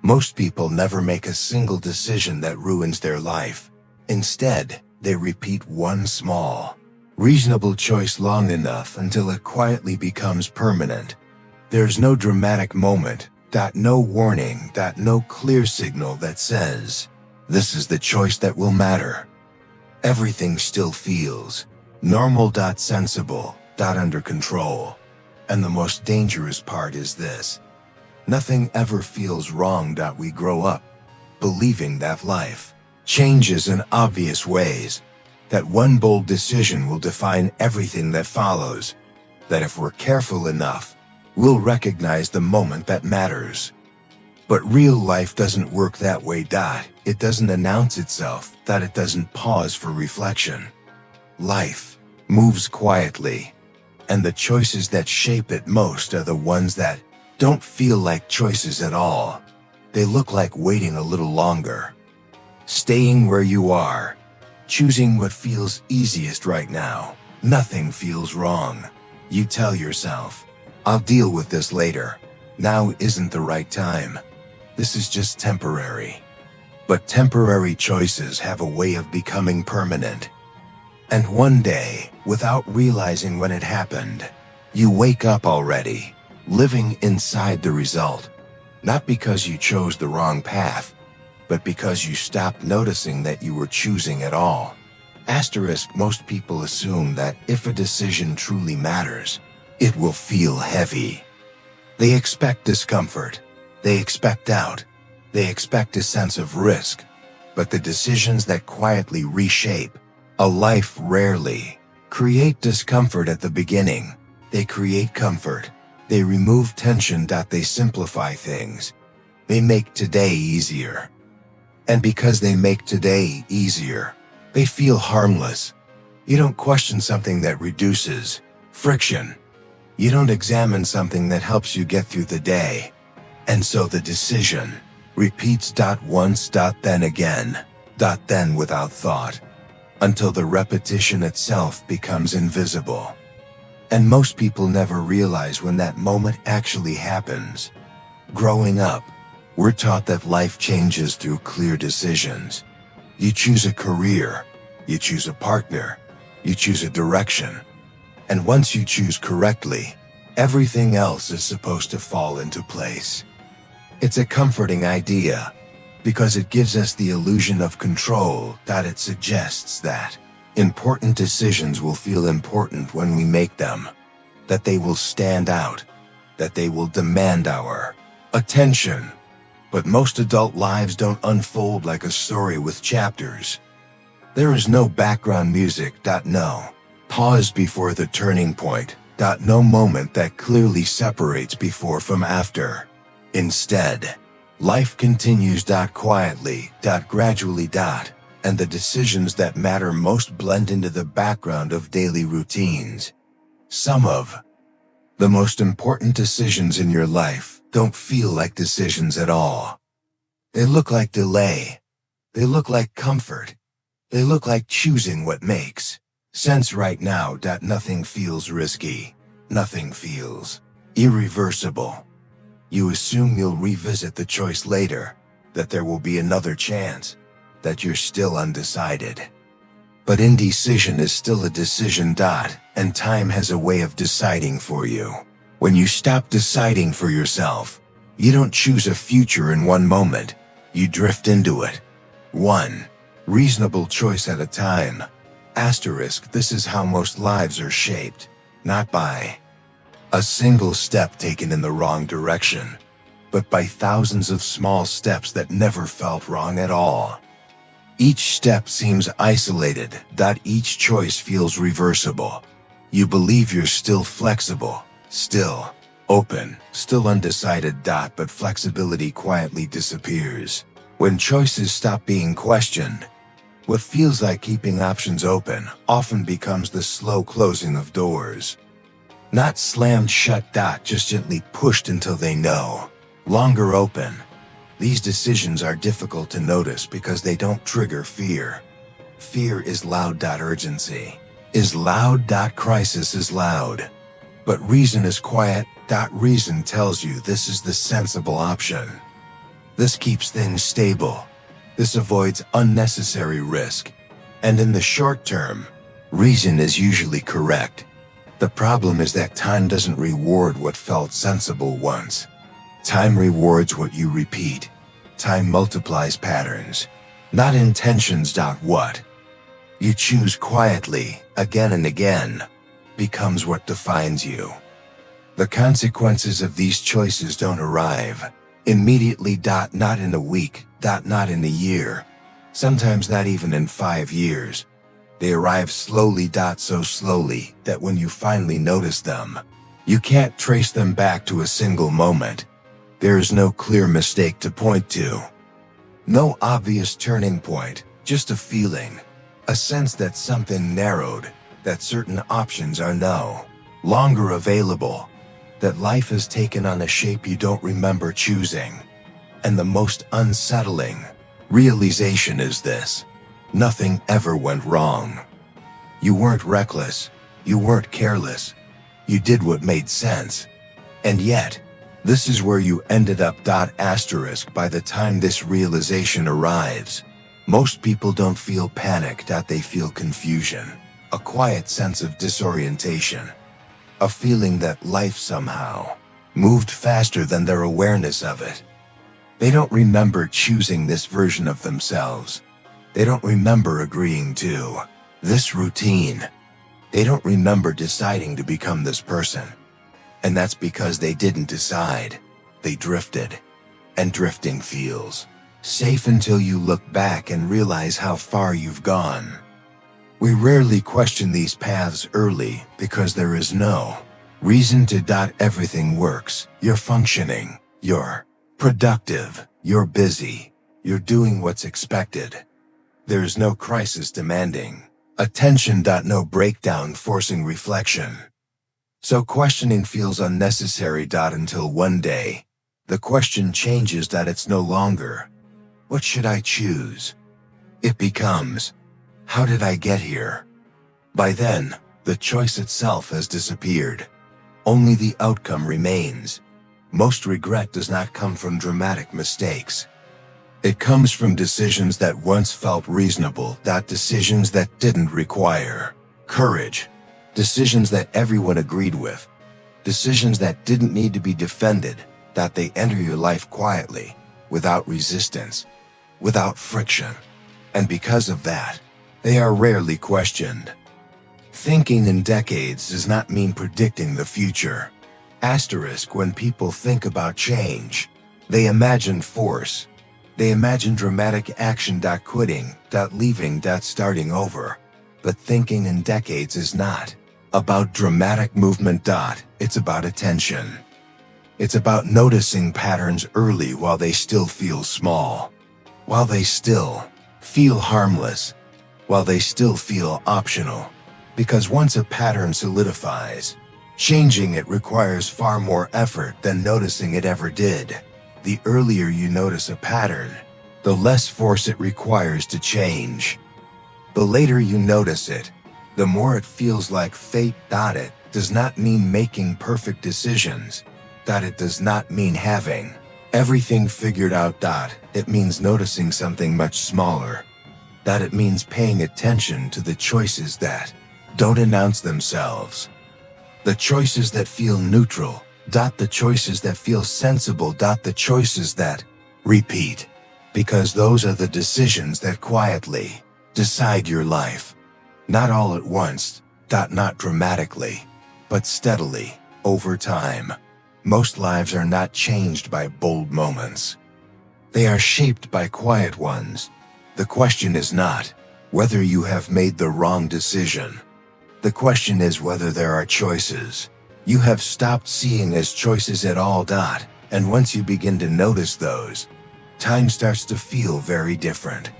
Most people never make a single decision that ruins their life. Instead, they repeat one small, reasonable choice long enough until it quietly becomes permanent. There's no dramatic moment, no warning, no clear signal that says, this is the choice that will matter. Everything still feels normal, sensible, under control. And the most dangerous part is this: nothing ever feels wrong. We grow up believing that life changes in obvious ways, that one bold decision will define everything that follows, that if we're careful enough, we'll recognize the moment that matters. But real life doesn't work that way. It doesn't announce itself, it doesn't pause for reflection. Life moves quietly, and the choices that shape it most are the ones that don't feel like choices at all. They look like waiting a little longer, staying where you are, choosing what feels easiest right now. Nothing feels wrong. You tell yourself, I'll deal with this later. Now isn't the right time. This is just temporary. But temporary choices have a way of becoming permanent. And one day, without realizing when it happened, you wake up already, living inside the result. Not because you chose the wrong path, but because you stopped noticing that you were choosing at all. Most people assume that if a decision truly matters, it will feel heavy. They expect discomfort. They expect doubt. They expect a sense of risk. But the decisions that quietly reshape a life rarely create discomfort at the beginning. They create comfort. They remove tension. They simplify things. They make today easier. And because they make today easier, they feel harmless. You don't question something that reduces friction. You don't examine something that helps you get through the day. And so the decision repeats once, then again, then without thought, until the repetition itself becomes invisible. And most people never realize when that moment actually happens. Growing up, we're taught that life changes through clear decisions. You choose a career, you choose a partner, you choose a direction. And once you choose correctly, everything else is supposed to fall into place. It's a comforting idea, because it gives us the illusion of control. It suggests that important decisions will feel important when we make them, that they will stand out, that they will demand our attention. But most adult lives don't unfold like a story with chapters. There is no background music. No pause before the turning point. No moment that clearly separates before from after. Instead, life continues. Quietly. Gradually. And the decisions that matter most blend into the background of daily routines. Some of the most important decisions in your life don't feel like decisions at all. They look like delay. They look like comfort. They look like choosing what makes sense right now. Nothing feels risky. Nothing feels irreversible. You assume you'll revisit the choice later, that there will be another chance, that you're still undecided. But indecision is still a decision. And time has a way of deciding for you. When you stop deciding for yourself, you don't choose a future in one moment. You drift into it, one reasonable choice at a time. This is how most lives are shaped, not by a single step taken in the wrong direction, but by thousands of small steps that never felt wrong at all. Each step seems isolated. Each choice feels reversible. You believe you're still flexible, still open, still undecided. But flexibility quietly disappears when choices stop being questioned. What feels like keeping options open often becomes the slow closing of doors. Not slammed shut. Just gently pushed until they no longer open. These decisions are difficult to notice because they don't trigger fear. Fear is loud. Urgency is loud. Crisis is loud. But reason is quiet. Reason tells you this is the sensible option. This keeps things stable. This avoids unnecessary risk. And in the short term, reason is usually correct. The problem is that time doesn't reward what felt sensible once. Time rewards what you repeat. Time multiplies patterns, not intentions. What you choose quietly, again and again, becomes what defines you. The consequences of these choices don't arrive immediately. Not in a week. Not in a year. Sometimes not even in 5 years. They arrive slowly. So slowly that when you finally notice them, you can't trace them back to a single moment. There is no clear mistake to point to. No obvious turning point, just a feeling. A sense that something narrowed, that certain options are no longer available, that life has taken on a shape you don't remember choosing. And the most unsettling realization is this: nothing ever went wrong. You weren't reckless. You weren't careless. You did what made sense. And yet, this is where you ended up. Asterisk by the time this realization arrives, most people don't feel panic. They feel confusion, a quiet sense of disorientation, a feeling that life somehow moved faster than their awareness of it. They don't remember choosing this version of themselves. They don't remember agreeing to this routine. They don't remember deciding to become this person. And that's because they didn't decide. They drifted. And drifting feels safe until you look back and realize how far you've gone. We rarely question these paths early because there is no reason to. Everything works. You're functioning. You're productive. You're busy. You're doing what's expected. There's no crisis demanding attention. No breakdown forcing reflection. So questioning feels unnecessary. Until one day, the question changes. It's no longer, what should I choose? It becomes, how did I get here? By then, the choice itself has disappeared. Only the outcome remains. Most regret does not come from dramatic mistakes. It comes from decisions that once felt reasonable. Decisions that didn't require courage. Decisions that everyone agreed with. Decisions that didn't need to be defended. They enter your life quietly, without resistance, without friction. And because of that, they are rarely questioned. Thinking in decades does not mean predicting the future. Asterisk when people think about change, they imagine force. They imagine dramatic action. Quitting. Leaving. Starting over. But thinking in decades is not about dramatic movement. It's about attention. It's about noticing patterns early while they still feel small, while they still feel harmless, while they still feel optional. Because once a pattern solidifies, changing it requires far more effort than noticing it ever did. The earlier you notice a pattern, the less force it requires to change. The later you notice it, the more it feels like fate. It does not mean making perfect decisions. It does not mean having everything figured out. It means noticing something much smaller. It means paying attention to the choices that don't announce themselves. The choices that feel neutral. The choices that feel sensible. The choices that repeat. Because those are the decisions that quietly decide your life. Not all at once. Not dramatically, but steadily, over time. Most lives are not changed by bold moments. They are shaped by quiet ones. The question is not whether you have made the wrong decision. The question is whether there are choices you have stopped seeing as choices at all. And once you begin to notice those, time starts to feel very different.